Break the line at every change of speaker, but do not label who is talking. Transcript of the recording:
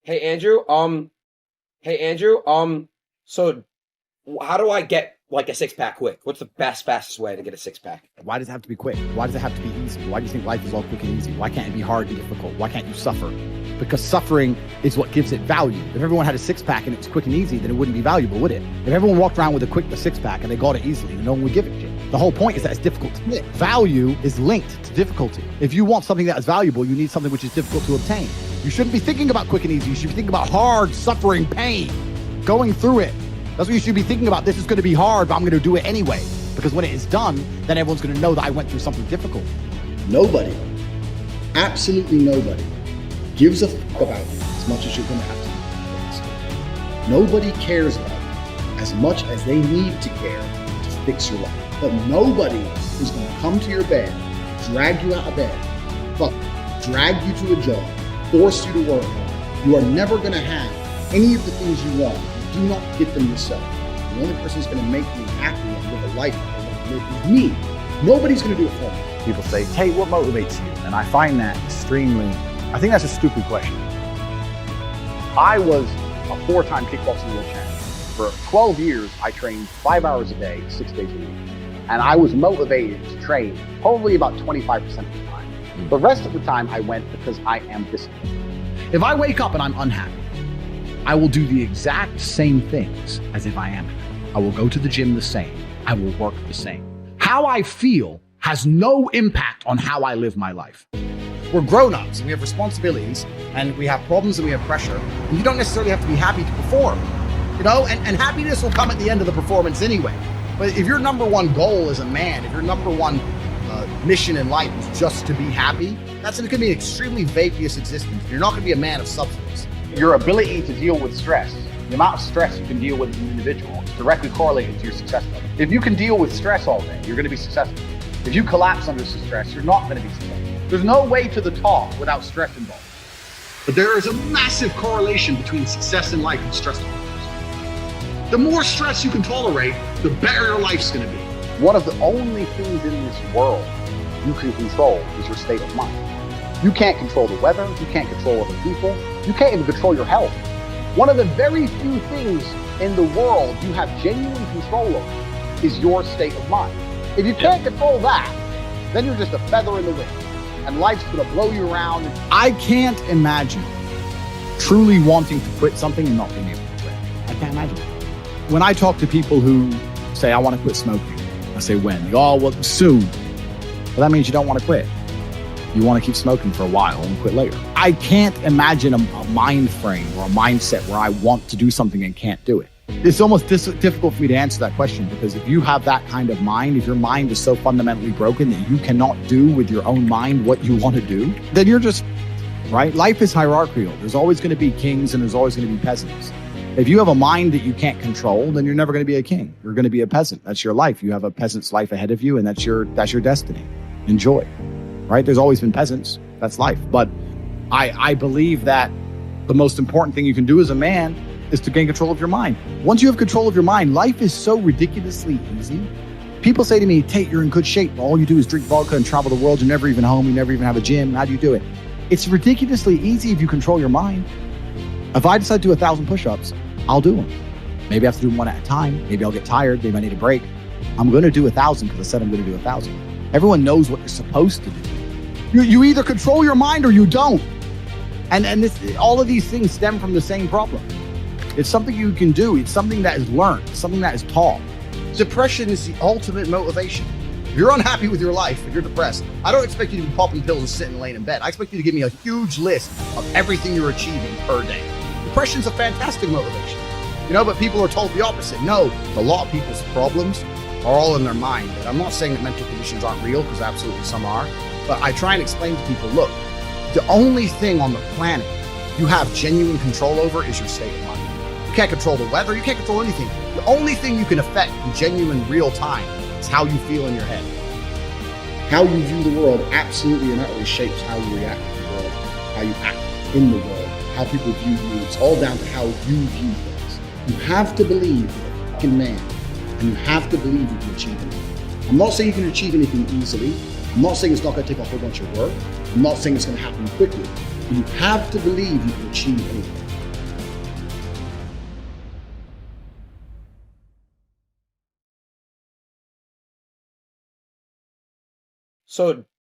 Hey Andrew, so how do I get like a six pack quick? What's the fastest way to get a six pack?
Why does it have to be quick? Why does it have to be easy? Why do you think life is all quick and easy? Why can't it be hard and difficult? Why can't you suffer? Because suffering is what gives it value. If everyone had a six pack and it was quick and easy, then it wouldn't be valuable, would it? If everyone walked around with a six pack and they got it easily, no one would give it to you. The whole point is that it's difficult to get. Value is linked to difficulty. If you want something that is valuable, you need something which is difficult to obtain. You shouldn't be thinking about quick and easy. You should be thinking about hard, suffering, pain, going through it. That's what you should be thinking about. This is going to be hard, but I'm going to do it anyway. Because when it is done, then everyone's going to know that I went through something difficult.
Nobody, absolutely nobody, gives a fuck about you as much as you're going to have to fix. Nobody cares about you as much as they need to care to fix your life. But nobody is going to come to your bed, drag you out of bed, drag you to a job, force you to work hard. You are never going to have any of the things you want. Do not get them yourself. The only person who's going to make me happy and live a life that I want to live is me. Nobody's going to do it for me.
People say, hey, what motivates you? And I find that I think that's a stupid question. I was a 4-time kickboxing world champion. For 12 years, I trained 5 hours a day, 6 days a week. And I was motivated to train probably about 25% of the time. The rest of the time I went because I am disciplined. If I wake up and I'm unhappy, I will do the exact same things as if I am. I will go to the gym the same. I will work the same. How I feel has no impact on how I live my life. We're grown-ups and we have responsibilities and we have problems and we have pressure. And you don't necessarily have to be happy to perform, and happiness will come at the end of the performance anyway. But if your number one goal as a man, if your number one mission in life is just to be happy, that's going to be an extremely vacuous existence. You're not going to be a man of substance.
Your ability to deal with stress, the amount of stress you can deal with as an individual, is directly correlated to your success level. If you can deal with stress all day, you're going to be successful. If you collapse under stress, you're not going to be successful. There's no way to the top without stress involved.
But there is a massive correlation between success in life and stress tolerance. The more stress you can tolerate, the better your life's going to be.
One of the only things in this world you can control is your state of mind. You can't control the weather, you can't control other people, you can't even control your health. One of the very few things in the world you have genuine control over is your state of mind. If you can't control that, then you're just a feather in the wind, and life's gonna blow you around.
I can't imagine truly wanting to quit something and not being able to quit. I can't imagine it. When I talk to people who say, I want to quit smoking, I say, when? They go, oh, well, soon. Well, that means you don't want to quit. You want to keep smoking for a while and quit later. I can't imagine a mind frame or a mindset where I want to do something and can't do it. It's almost difficult for me to answer that question, because if you have that kind of mind, if your mind is so fundamentally broken that you cannot do with your own mind what you want to do, then you're just, right? Life is hierarchical. There's always going to be kings and there's always going to be peasants. If you have a mind that you can't control, then you're never going to be a king. You're going to be a peasant. That's your life. You have a peasant's life ahead of you, and that's your destiny. Enjoy. Right? There's always been peasants. That's life. But I believe that the most important thing you can do as a man is to gain control of your mind. Once you have control of your mind, life is so ridiculously easy. People say to me, Tate, you're in good shape. All you do is drink vodka and travel the world. You're never even home. You never even have a gym. How do you do it? It's ridiculously easy if you control your mind. If I decide to do 1,000 push-ups, I'll do them. Maybe I have to do them one at a time. Maybe I'll get tired. Maybe I need a break. I'm going to do 1,000 because I said I'm going to do 1,000. Everyone knows what you're supposed to do. You either control your mind or you don't. And all of these things stem from the same problem. It's something you can do. It's something that is learned, something that is taught. Depression is the ultimate motivation. If you're unhappy with your life, if you're depressed, I don't expect you to be popping pills and sitting laying in bed. I expect you to give me a huge list of everything you're achieving per day. Depression's a fantastic motivation, but people are told the opposite. No, a lot of people's problems are all in their mind. And I'm not saying that mental conditions aren't real, because absolutely some are. But I try and explain to people, look, the only thing on the planet you have genuine control over is your state of mind. You can't control the weather. You can't control anything. The only thing you can affect in genuine real time is how you feel in your head.
How you view the world absolutely and utterly shapes how you react to the world, how you act in the world, how people view you. It's all down to how you view things. You have to believe you're a fucking man, and you have to believe you can achieve anything. I'm not saying you can achieve anything easily. I'm not saying it's not going to take a whole bunch of work. I'm not saying it's going to happen quickly. But you have to believe you can achieve anything.
So